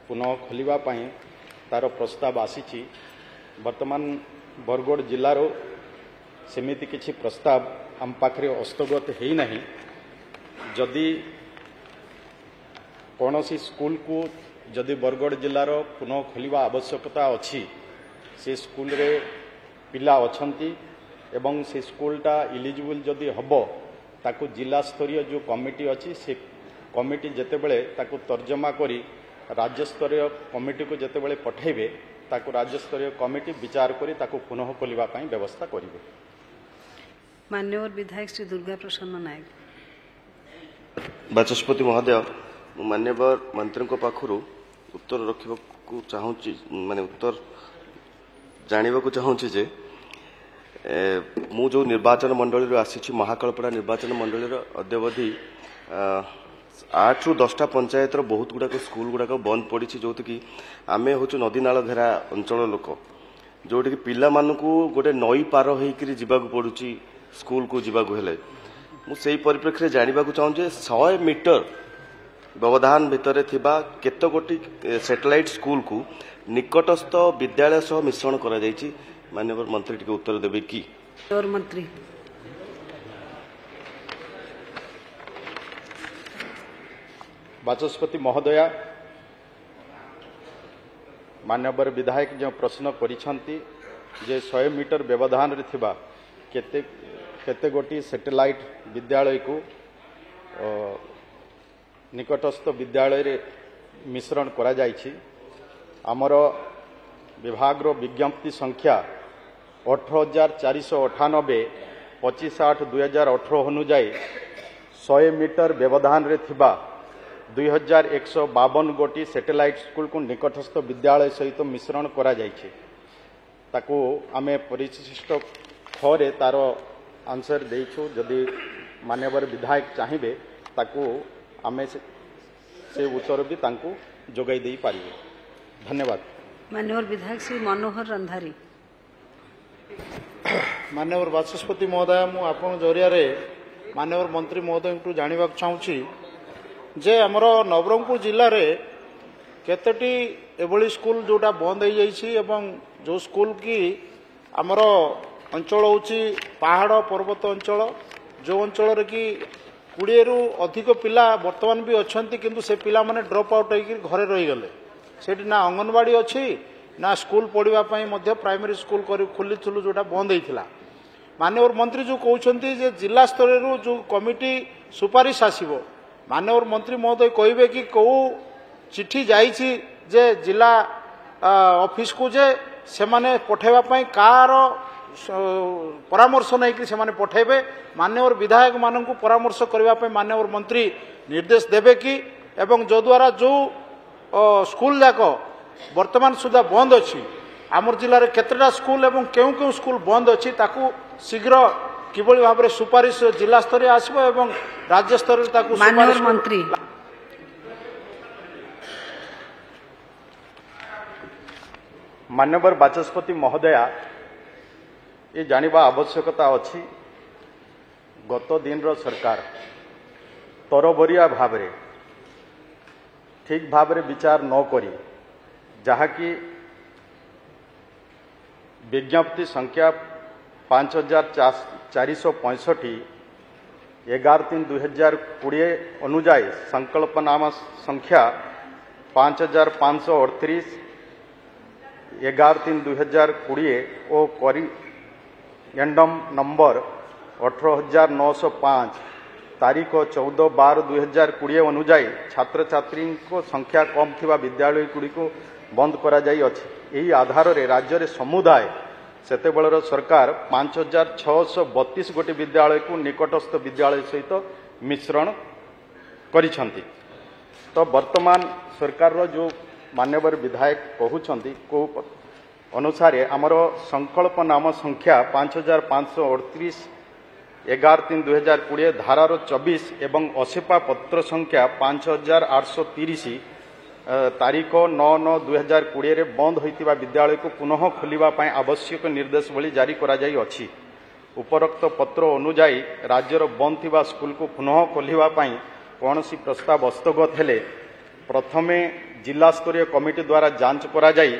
पुनः खोलिबा पई तार प्रस्ताव आसीछि। वर्तमान बरगड़ जिल्लार सेमिति किछि प्रस्ताव आम पाखरे हस्तगत है नहीं। जदि कौनसी स्कूल को जदि बरगड़ जिल्लार पुनः खोलिबा आवश्यकता अछि, से स्कूल रे पिला अछंती एवं से स्कूलटा इलिजिबल जदि हबो ताकू जिला स्तरीय जो कमिटी अछि से कमिटी जेतेबेले ताकू तर्जमा करी राज्य स्तरीय कमिटी को जेतेबेले पठेबे ताकू राज्य स्तरीय कमिटी विचार करी ताकू पुनः खोलिबा पई व्यवस्था करिवे। माननीय विधायक श्री दुर्गा प्रसन्न नायक। बाचस्पति महोदय, माननीय मंत्री को पाखरु उत्तर रखा चाहूँगी, माने उत्तर जानवा चाहूँगी जे मु जो निर्वाचन मंडली आसी महाकालपड़ा निर्वाचन मंडली अद्यावधि 8 ରୁ 10टा पंचायत बहुत गुड़ाक स्कूल गुड़ाक बंद पड़ी, जो कि आम हूँ नदी नाल घेरा अंचल लोक, जोटि कि पिला मानकू गोटे नई पार होकर जावाक पड़ुची स्कूल को जावाक हेले मुझे परिप्रेक्षी जानवा चाहूँ 100 मीटर व्यवधान भितर थिबा केते गोटी सैटेलाइट स्कूल को निकटस्थ विद्यालय सह मिश्रण करा जायछि। माननीय मंत्री टिके उत्तर देबे कि? और मंत्री बाचस्पति महोदया, माननीय विधायक जो प्रश्न करिसंती जे 100 मीटर व्यवधान रे थिबा केते गोटी सैटेलाइट विद्यालय को निकटस्थ विद्यालय रे मिश्रण करा जायछि। आमर विभाग रो विज्ञप्ति संख्या 18,498 25/8/2018 अनुजाई 100 मीटर व्यवधान रे थिबा 2152 गोटी सैटेलाइट स्कूल को निकटस्थ विद्यालय सहित मिश्रण करा जायछि। ताकू आमे परिशिष्ट खरे तार आंसर देइछु। जदि माननीय विधायक चाहिए ताकू आमे से उत्तर भी तांकू जोगाई दे पारिबे। धन्यवाद। माननीय विधायक श्री मनोहर रंधारी। माननीय बाचस्पति महोदय, मु आपण जरिया माननीय मंत्री महोदय को जानवा चाहूँगी जे आमर नवरंगपुर जिले में केतटी एभली स्कूल जोटा बंद हो जाइछि एवं जो स्कूल की आमर अंचल होछि पहाड़ पर्वत अंचल, जो अंचल कि 20 ରୁ अधिक पिला वर्तमान भी अच्छी किंतु से पिला माने ड्रप आउट होकर घरे रहीगले। सेठी ना अंगनवाड़ी अच्छी ना स्कूल पढ़ाई प्राइमरी स्कूल खोली जोटा बंद होता। माननीय मंत्री जो कहते जे जिला स्तर जो कमिटी सुपारिश आसो, माननीय मंत्री महोदय कहे कि कौ चिठी जाइछि जे जिला ऑफिस को जे से माने पठेबा कार परामर्श नहीं कि से पठेबे। माननीय विधायक मानक परामर्श करने माननीय मंत्री निर्देश देवे कि एवं जो द्वारा जो स्कूल जाक वर्तमान सुधा बंद अच्छी आमर जिले में केतटा स्कूल एवं केउ केउ स्कूल बंद अच्छी ताकू शीघ्र किभली भाव में सुपारिश जिला स्तर आसबो एवं राज्य स्तर ताकू सुपारिश मंत्री। माननीय बाचस्पति महोदया, ये जानवा आवश्यकता अच्छी गत दिन रो सरकार तरबरिया भाव रे ठीक भाव रे विचार न करी जहाँकि विज्ञप्ति संख्या 5465 11/3/2020 अनुजाई संकल्पनामा संख्या 5538 11/3/2020 और करिएंडम नंबर 18905 तारीख 14/12/2020 अनुजाई छात्र छात्री को संख्या कम थिबा विद्यालय गुड़िक बंद करा जाई अछि। एही आधार रे राज्य रे समुदाय सेतेबेलर सरकार 5632 गोटी विद्यालय को निकटस्थ विद्यालय सहित मिश्रण करिसंती। तो वर्तमान सरकार रो जो मान्यवर विधायक कहउछंती को अनुसार आमर संकल्प नाम संख्या 5538 11/3/2020 धारार 24 एवं असेपा पत्र संख्या 5830 तारीख 9/9/2020 रे बंद होइतिबा विद्यालय को पुनः खोलिबा पई आवश्यक निर्देश भली जारी करा जाई अछि। उपरोक्त पत्र अनुजाई राज्यर बंद थिबा स्कूल को पुनः खोलिबा पई कोनोसी प्रस्ताव हस्तगत हेले प्रथमे जिला स्तरीय कमिटी द्वारा जांच करा जाई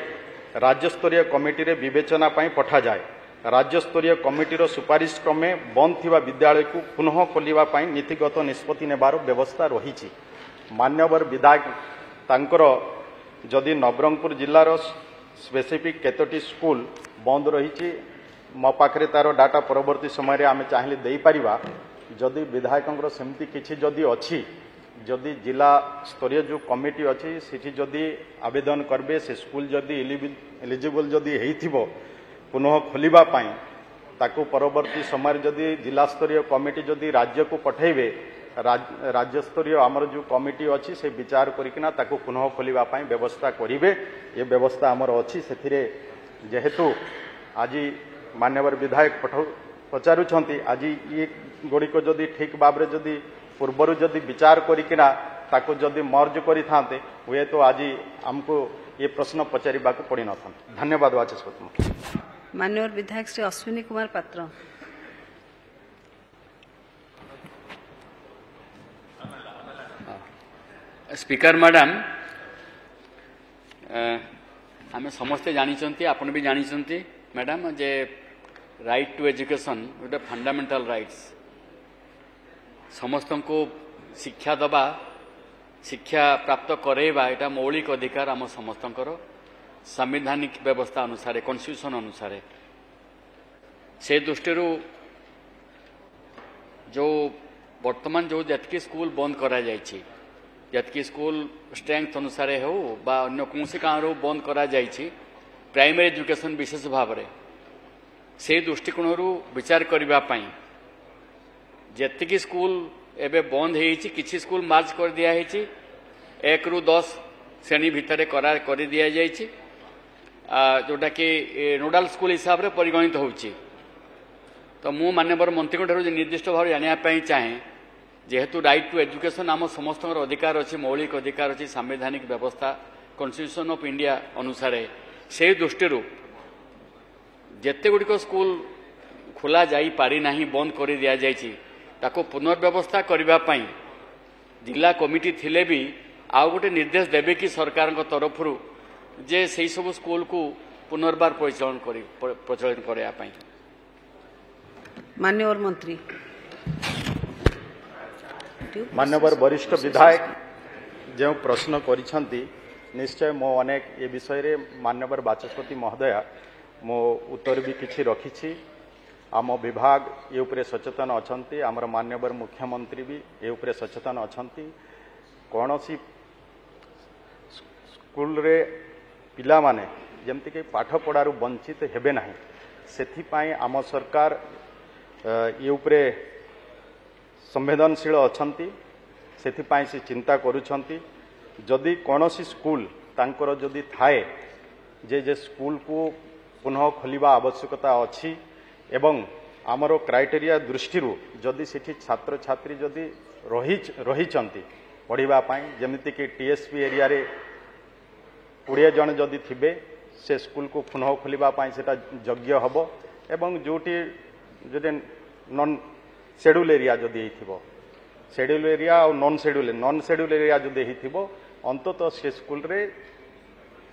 राज्य स्तरीय कमिटी रे विवेचना पई पठा जाए। राज्य स्तरीय कमिटीर सुपारिश क्रमे बंद थिबा विद्यालय को पुनः खोलिबा पई नीतिगत निष्पत्ति नेबार व्यवस्था रही। मान्यवर विधायक तांकर जदि नवरंगपुर जिलार स्पेसिफिक केतोटी स्कूल बंद रही मो पाखे तार डाटा परवर्ती समय आम चाहिए दे पारिबा। जदि विधायक सेमती किछि जदि अछि जदि जिला स्तरीय जो कमिटी अच्छी सेठी जदि आवेदन करबे से स्कूल जदि एलिजिबल जदि हेइथिबो पुनः खोलिबा पाई ताकू परवर्ती समय जदि जिला स्तरीय कमिटी जदि राज्य को पठेबे राज्य स्तरीय आमर जो कमिटी अच्छी से विचार करिकिना ताकू पुनः खोलिबा पाई व्यवस्था करिवे। ये व्यवस्था आमर अच्छी सेथिरे जेहेतु आज मान्यवर विधायक पचारुछंती आज ये गुड़िक जदि ठीक भाव में जदि पूर्वर जदि विचार करिकिना ताकू जदि मर्ज करिथांते हुए तो आज हमको ये प्रश्न पचारिबा को पड़ी न था। धन्यवाद वाचस्पति। मान्यवर विधायक श्री अश्विनी कुमार पात्र। स्पीकर मैडम आम समस्ते जानी आपण भी जानी मैडम जे राइट टू एजुकेशन गोटे फंडामेंटल राइट्स समस्त को शिक्षा दबा शिक्षा प्राप्त करेबा एटा मौलिक अधिकार आम समस्तंकर संवैधानिक व्यवस्था अनुसार कॉन्स्टिट्यूशन अनुसार से दृष्टि जो वर्तमान जो जतकी स्कूल बंद करा जायछि जतकी स्कूल स्ट्रेंथ अनुसार हो बा अन्य कौन कारण बंद करा जायछि प्राइमरी एजुकेशन विशेष भाव में से दृष्टिकोण विचार करबा पई जेतिकी स्कूल एबे बंद होइछि किछि स्कूल मार्च कर दिया होइछि 1 ରୁ 10 श्रेणी भितर कर दिया जाइछि जोटा कि नोडाल स्कूल हिसाब से परिगणित होउछि। तो मु माननीय मंत्री ठारू निर्दिष्ट भाव जानिया पई चाहे जेहेतु राइट टू एजुकेशन आम समस्त अधिकार अच्छी मौलिक अधिकार अच्छी संवैधानिक व्यवस्था कॉन्स्टिट्यूशन ऑफ इंडिया अनुसार से दृष्टि जेते गुड़िक स्कूल खोला जाई पारि नाही बंद कर दिया जाइछि ताको पुनर्व्यवस्था करबा पई जिला कमिटी थिले भी आउ गोटे निर्देश देबे कि सरकार तरफ जे से सब स्कूल को पुनर्बार प्रचलन करबा पई। मान्यवर मंत्री मान्यवर वरिष्ठ विधायक जो प्रश्न करिसंती निश्चय मो अनेक ए विषय रे मान्यवर बाचस्पति महोदया मो उत्तर भी किछि रखिछि। आम विभाग ये उपरे सचेतन अछंती आमर मान्यवर मुख्यमंत्री भी ये उपरे सचेतन अछंती कौन सी स्कूल रे पिला माने जेमति कि पाठ पढ़ारू वंचित हेबे नाही सेथि पाई आम सरकार ये उपरे संवेदनशील अछंती सेथि पाई से चिंता करूछंती। जदि कौन सी स्कूल तांकर जदि थाए जे स्कूल को पुनः खोलिबा आवश्यकता अछि एवं आमर क्राइटेरिया दृष्टि जदि सेठी छात्र छात्री जदि रही पढ़िबा पाई जेमिति कि टीएसपी एरिया रे 20 जन जदि थिबे से स्कूल को पुनः खोलिबा पाई सेटा योग्य हबो एवं जोटी जदि नॉन शेड्यूल एरिया जदि हेथिबो शेड्यूल एरिया और नॉन शेड्यूल एरिया जदि हेथिबो अंततः से स्कूल रे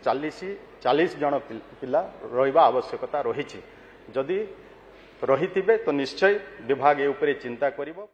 40 जन पिला रहिबा आवश्यकता रही। जदि रही तो निश्चय विभाग ए उपरे चिंता करिबो।